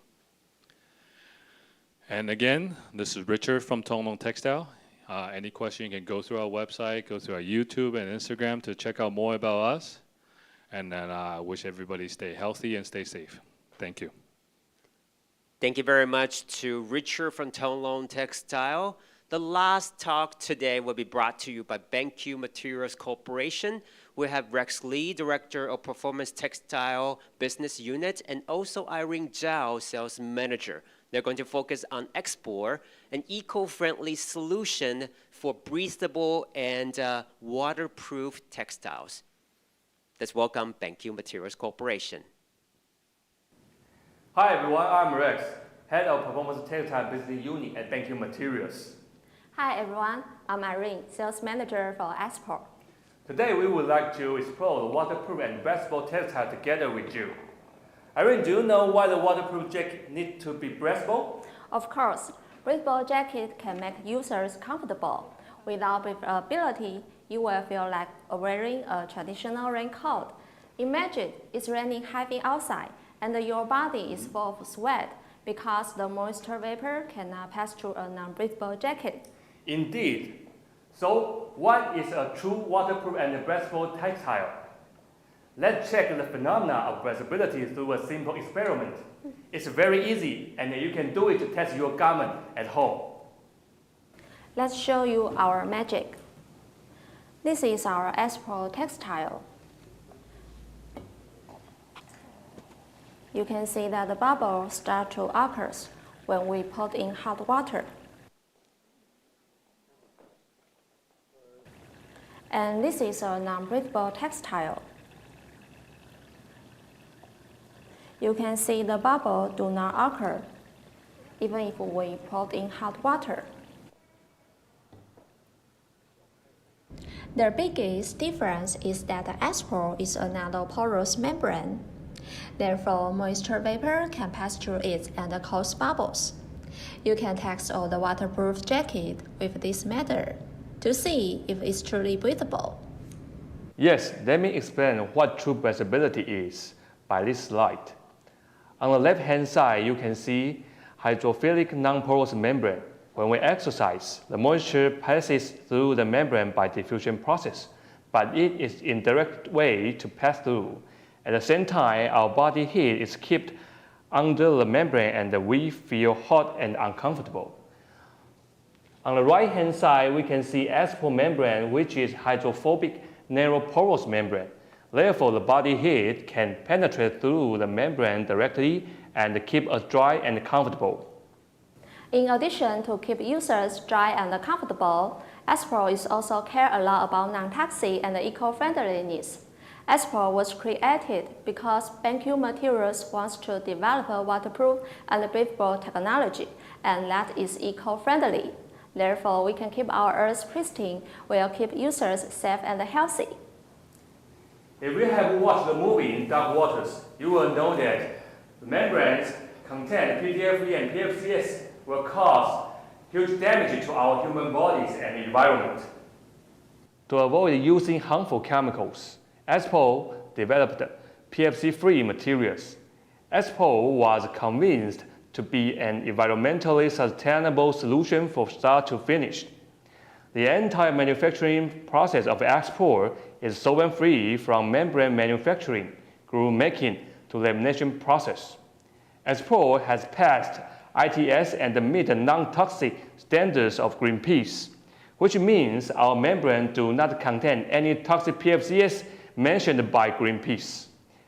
And again, this is Richard from Taiwan Textile. Any question, you can go through our website, go through our YouTube and Instagram to check out more about us. And then I wish everybody stay healthy and stay safe. Thank you. Thank you very much to Richard from Taiwan Textile. The last talk today will be brought to you by BenQ Materials Corporation. We have Rex Lee, Director of Performance Textile Business Unit, and also Irene Zhao, Sales Manager. They're going to focus on export, an eco-friendly solution for breathable and waterproof textiles. Let's welcome BenQ Materials Corporation. Hi everyone, I'm Rex, Head of Performance Textile Business Unit at BenQ Materials. Hi everyone, I'm Irene, Sales Manager for Export. Today we would like to explore the waterproof and breathable textile together with you. Irene, do you know why the waterproof jacket needs to be breathable? Of course, breathable jacket can make users comfortable. Without breathability, you will feel like wearing a traditional raincoat. Imagine it's raining heavy outside and your body is full of sweat because the moisture vapor cannot pass through a non-breathable jacket. Indeed. So, what is a true waterproof and breathable textile? Let's check the phenomena of breathability through a simple experiment. It's very easy, and you can do it to test your garment at home. Let's show you our magic. This is our Electro Textile. You can see that the bubbles start to occur when we put in hot water. And this is a non-breathable textile. you can see the bubble do not occur, even if we put in hot water. The biggest difference is that the apparel is a non-porous membrane. Therefore, moisture vapor can pass through it and cause bubbles. You can test out the waterproof jacket with this method to see if it's truly breathable. Yes, let me explain what true breathability is by this slide. On the left-hand side, you can see hydrophilic non-porous membrane. When we exercise, the moisture passes through the membrane by diffusion process, but it is an indirect way to pass through. At the same time, our body heat is kept under the membrane and we feel hot and uncomfortable. On the right-hand side, we can see apparel membrane, which is hydrophobic narrow porous membrane. Therefore, the body heat can penetrate through the membrane directly and keep us dry and comfortable. In addition to keep users dry and comfortable, apparel is also care a lot about non-toxic and eco-friendliness. Apparel was created because BenQ Materials wants to develop a waterproof and breathable technology, and that is eco-friendly. Therefore, we can keep our earth pristine while keep users safe and healthy. If you have watched the movie in Dark Waters, you will know that the membranes contain PTFE and PFCs will cause huge damage to our human bodies and environment. To avoid using harmful chemicals, apparel developed PFC-free materials. Apparel was convinced to be an environmentally sustainable solution from start to finish. The entire manufacturing process of apparel is solvent-free from membrane manufacturing, glue making to lamination process. Apparel has passed ITS and meet non-toxic standards of Greenpeace, which means our membrane do not contain any toxic PFCs mentioned by Greenpeace.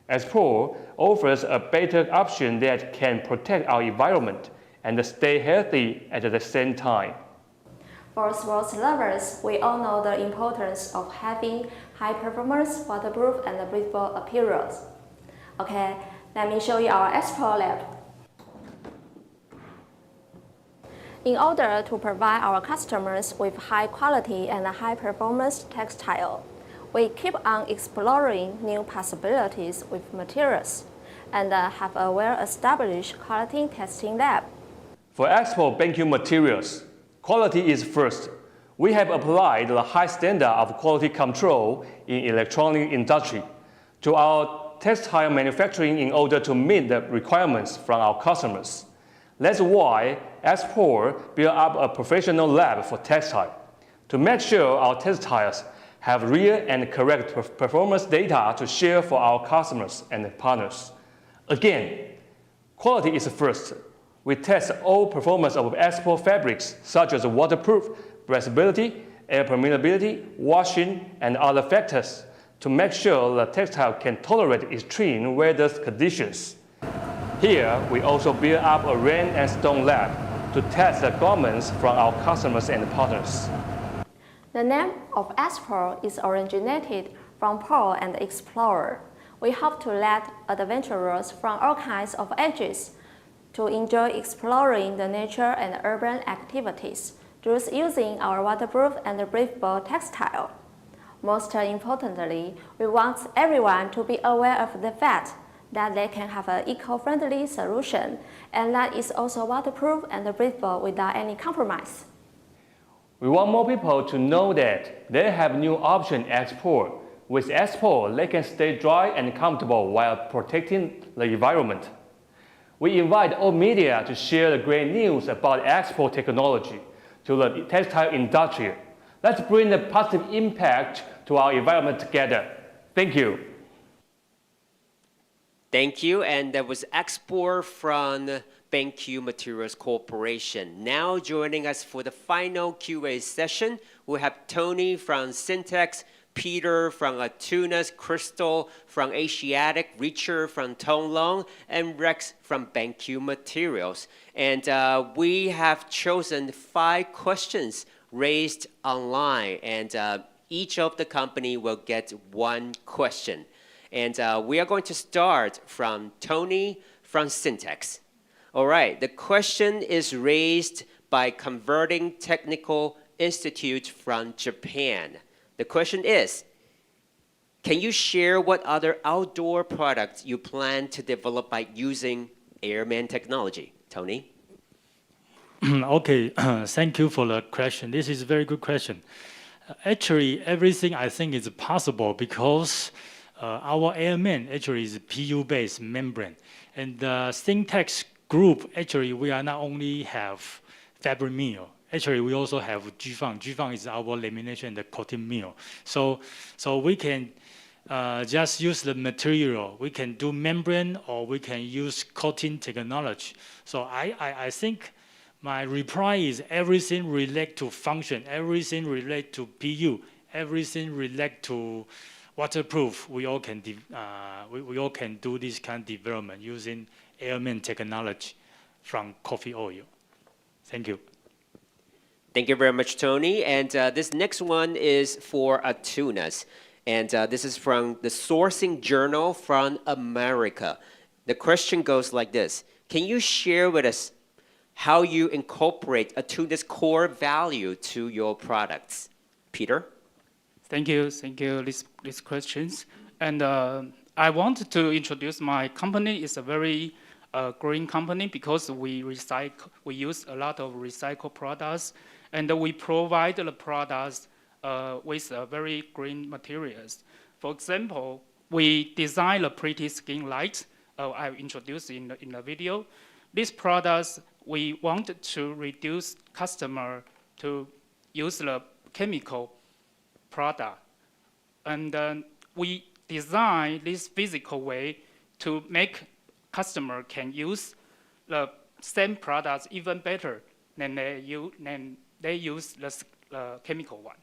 Apparel offers a better option that can protect our environment and stay healthy at the same time. For sports lovers, we all know the importance of having high-performance, waterproof, and breathable apparel. Okay, let me show you our apparel lab. In order to provide our customers with high quality and high performance textile, we keep on exploring new possibilities with materials and have a well-established quality testing lab. For apparel BenQ materials, quality is first. We have applied the high standard of quality control in electronic industry to our textile manufacturing in order to meet the requirements from our customers. That's why apparel built up a professional lab for textile to make sure our textiles have real and correct performance data to share for our customers and partners. Again, quality is first. We test all performance of apparel fabrics such as waterproof, breathability, air permeability, washing, and other factors to make sure the textile can tolerate extreme weather conditions. Here, we also build up a rain and stone lab to test the garments from our customers and partners. The name of apparel is originated from Pearl and Explorer. We hope to let adventurers from all kinds of ages to enjoy exploring the nature and urban activities through using our waterproof and breathable textile. Most importantly, we want everyone to be aware of the fact that they can have an eco-friendly solution and that is also waterproof and breathable without any compromise. We want more people to know that they have new option apparel. With apparel, they can stay dry and comfortable while protecting the environment. We invite all media to share the great news about apparel technology to the textile industry. Let's bring a positive impact to our environment together. Thank you. Thank you, and that was export from BenQ Materials Corporation. Now joining us for the final QA session, we have Tony from Singtex, Peter from Tunas, Crystal from Asiatic, Richard from Tonglong, and Rex from BenQ Materials. And we have chosen 5 questions raised online, and each of the company will get 1 question. And we are going to start from Tony from Singtex. All right, the question is raised by Converting Technical Institute from Japan. The question is, can you share what other outdoor products you plan to develop by using Airman technology? Tony? Okay, thank you for the question. This is a very good question. Actually, everything I think is possible because our Airman actually is a PU-based membrane. And the Singtex group, actually, we are not only have fabric mill. Actually, we also have G-Fang. G-Fang is our lamination and the coating mill. So we can just use the material. We can do membrane or we can use coating technology. So I think my reply is everything relate to function, everything relate to PU, everything relate to waterproof. We all can do this kind of development using Airman technology from coffee oil. Thank you. Thank you very much, Tony. And this next one is for Atunas. And this is from the Sourcing Journal from America. The question goes like this. Can you share with us how you incorporate Atuna's core value to your products? Peter? Thank you. These questions. And I want to introduce my company. It's a very green company because we use a lot of recycled products, and we provide the products with very green materials. For example, we design a pretty skin light. I introduced in the video. These products, we want to reduce customer to use the chemical product. And we design this physical way to make customer can use the same products even better than they use the chemical one.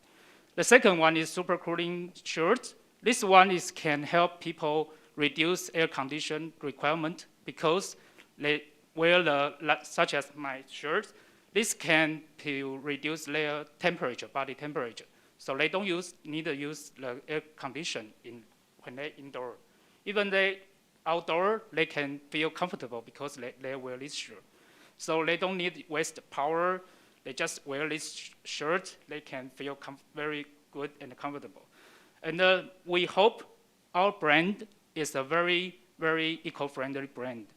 The second one is super cooling shirts. This one can help people reduce air condition requirement because they wear such as my shirts. This can to reduce their temperature, body temperature. So they don't need to use the air condition when they're indoor. Even they outdoor, they can feel comfortable because they wear this shirt. So they don't need waste power. They just wear this shirt. They can feel very good and comfortable. And we hope our brand is a very, very eco-friendly brand.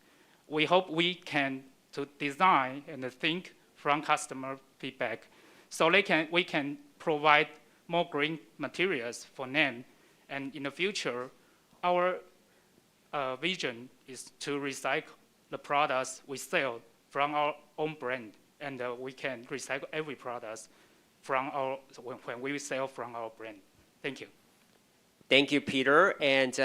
We hope we can to design and think from customer feedback, so we can provide more green materials for them. And in the future, our vision is to recycle the products we sell from our own brand, and we can recycle every product from when we sell from our brand. Thank you. Thank you, Peter. And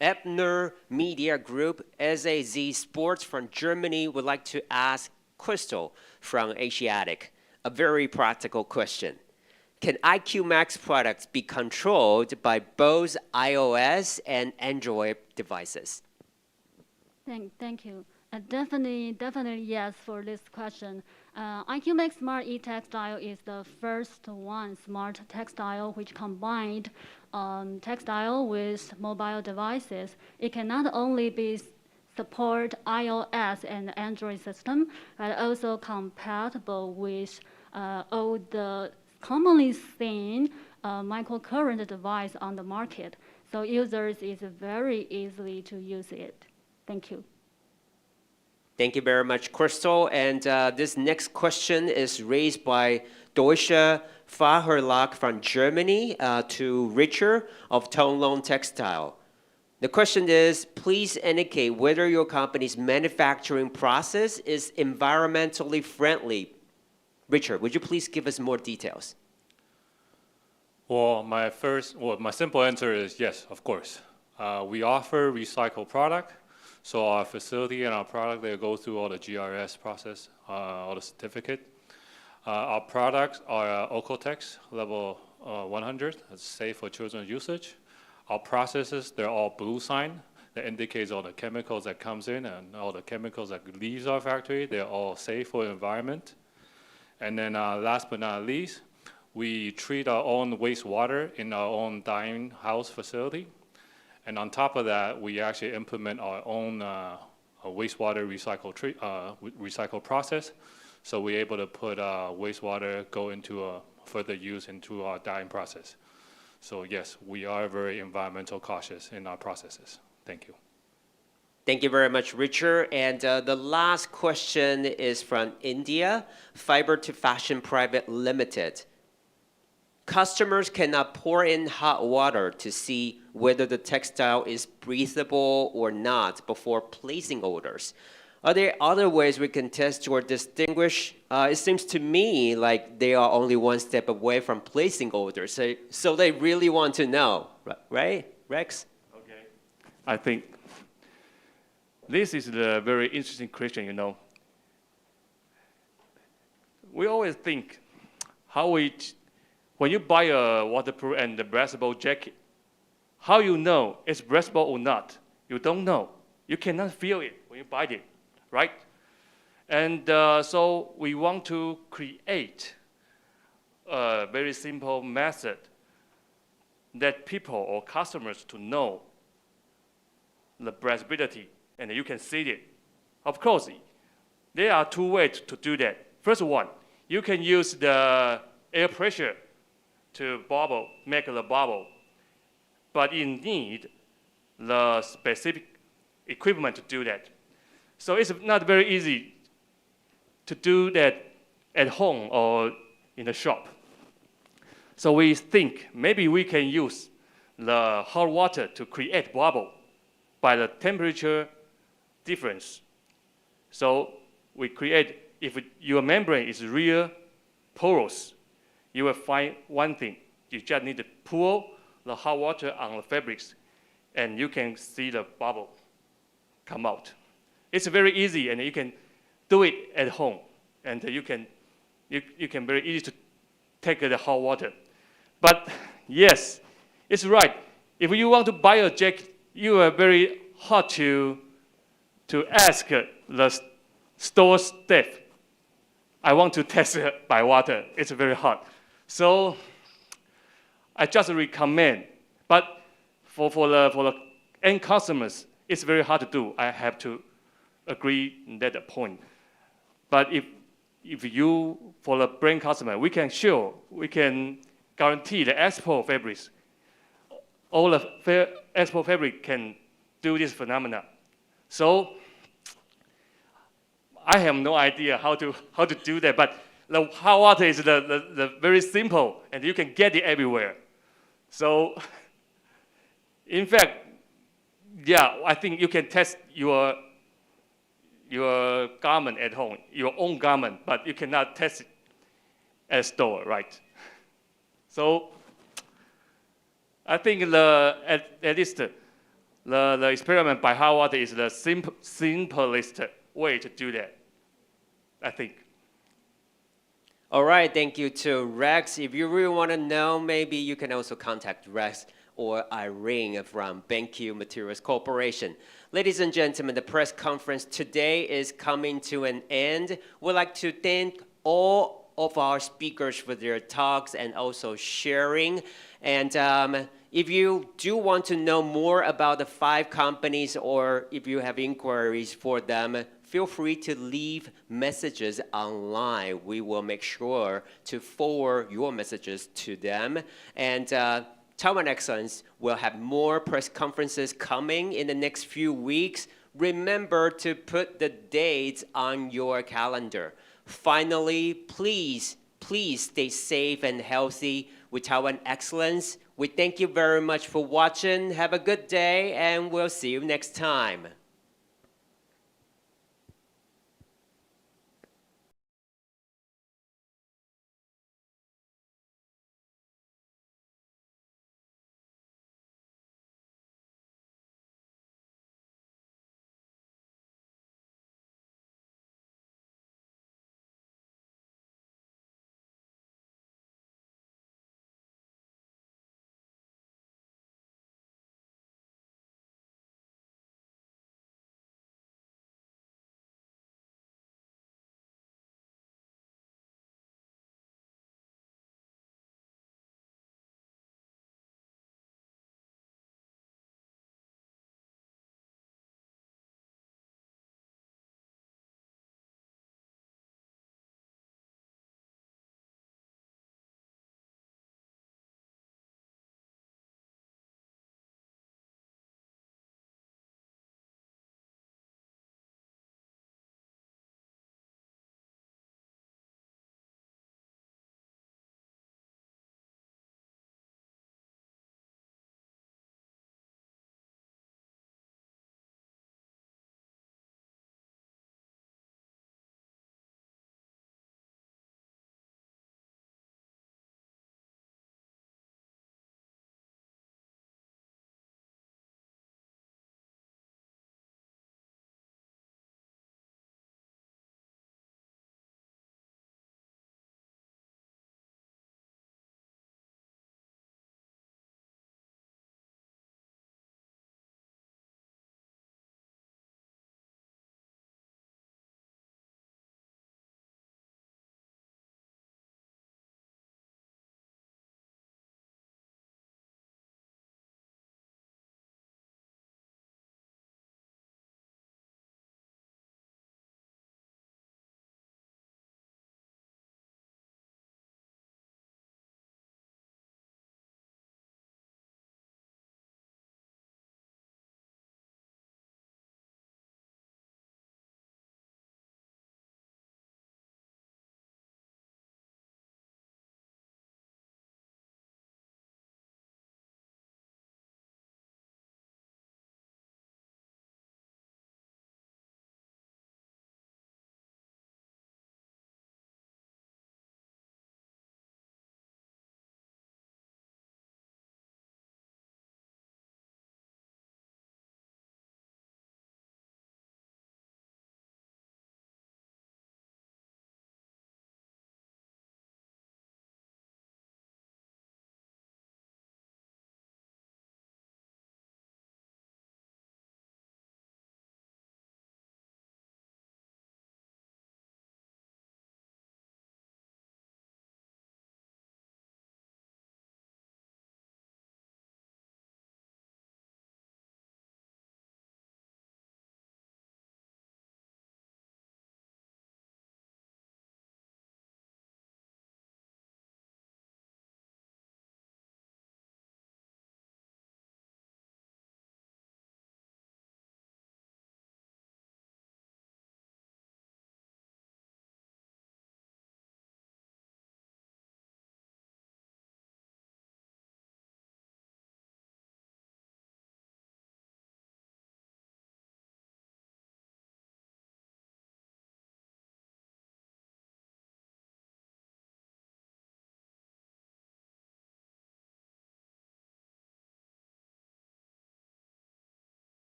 Ebner Media Group, SAZ Sports from Germany would like to ask Crystal from Asiatic a very practical question. Can IQ Max products be controlled by both iOS and Android devices? Thank you. Definitely yes for this question. IQ Max Smart E-Textile is the first one smart textile which combined textile with mobile devices. It can not only be support iOS and Android system, but also compatible with all the commonly seen microcurrent device on the market. So users is very easily to use it. Thank you. Thank you very much, Crystal. And this next question is raised by Deutsche Fahrverlag from Germany to Richard of Taiwan Textile. The question is, please indicate whether your company's manufacturing process is environmentally friendly. Richard, would you please give us more details? Well, my simple answer is yes, of course. We offer recycled product. So our facility and our product, they go through all the GRS process, all the certificate. Our products are Ocotex level 100. It's safe for children's usage. Our processes, they're all blue sign. That indicates all the chemicals that comes in and all the chemicals that leaves our factory. They're all safe for the environment. And then last but not least, we treat our own wastewater in our own dyeing house facility. And on top of that, we actually implement our own wastewater recycle process. So we're able to put wastewater go into further use into our dyeing process. So yes, we are very environmental cautious in our processes. Thank you. Thank you very much, Richard. And the last question is from India, Fiber to Fashion Private Limited. Customers cannot pour in hot water to see whether the textile is breathable or not before placing orders. Are there other ways we can test or distinguish? It seems to me like they are only one step away from placing orders. So they really want to know, right, Rex? Okay. I think this is a very interesting question, you know. We always think when you buy a waterproof and a breathable jacket, how you know it's breathable or not? You don't know. You cannot feel it when you buy it, right? And so we want to create a very simple method that people or customers to know the breathability, and you can see it. Of course, there are two ways to do that. First one, you can use the air pressure to make the bubble, but you need the specific equipment to do that. So it's not very easy to do that at home or in the shop. So we think maybe we can use the hot water to create bubble by the temperature difference. So we create, if your membrane is real porous, you will find one thing. You just need to pour the hot water on the fabrics, and you can see the bubble come out. It's very easy, and you can do it at home. And you can very easy to take the hot water. But yes, it's right. If you want to buy a jacket, you are very hard to ask the store staff, I want to test it by water. It's very hard. So I just recommend. But for the end customers, it's very hard to do. I have to agree on that point. But if you, for the brand customer, we can guarantee the export fabrics. All the export fabric can do this phenomena. So I have no idea how to do that, but the hot water is the very simple, and you can get it everywhere. So in fact, yeah, I think you can test your garment at home, your own garment, but you cannot test it at store, right? So I think at least the experiment by hot water is the simplest way to do that, I think. All right, thank you to Rex. If you really want to know, maybe you can also contact Rex or Irene from BenQ Materials Corporation. Ladies and gentlemen, the press conference today is coming to an end. We'd like to thank all of our speakers for their talks and also sharing. And if you do want to know more about the 5 companies, or if you have inquiries for them, feel free to leave messages online. We will make sure to forward your messages to them. And Taiwan Excellence will have more press conferences coming in the next few weeks. Remember to put the dates on your calendar. Finally, please stay safe and healthy with Taiwan Excellence. We thank you very much for watching. Have a good day, and we'll see you next time.